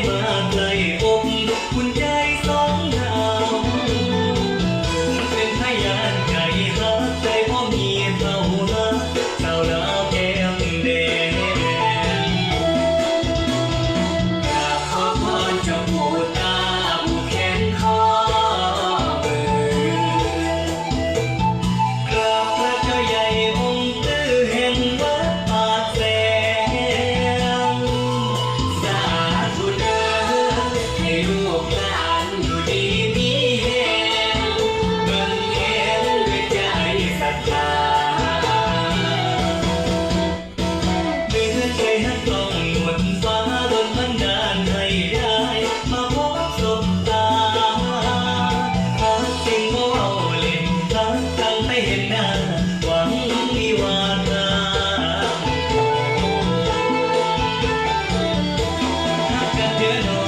มาไกลอกคุณใจสองเราเป็นพยานไก่ฮักใจพ่อมีเท่ารักสาวลาวแก้มแดงกราบขอพรเจ้าปู่ตาผู้แขนคอเบิ่งกราบพระเจ้าใหญ่องค์ตื้อแห่งวัดปากแสงสาธุเด้อให้ลูกหลานอยู่ดีมีแรงเบิ่งเห็นด้วยใจศรัทธาด้วยหัวใจฮักต้องหมดฟ้าโดนบันดาลให้ได้มาพบสบตาฮักจริงบ่เอาเล่นฮักตั้งแต่เห็นหน้าหวังวิวาทาฮักกันเดือน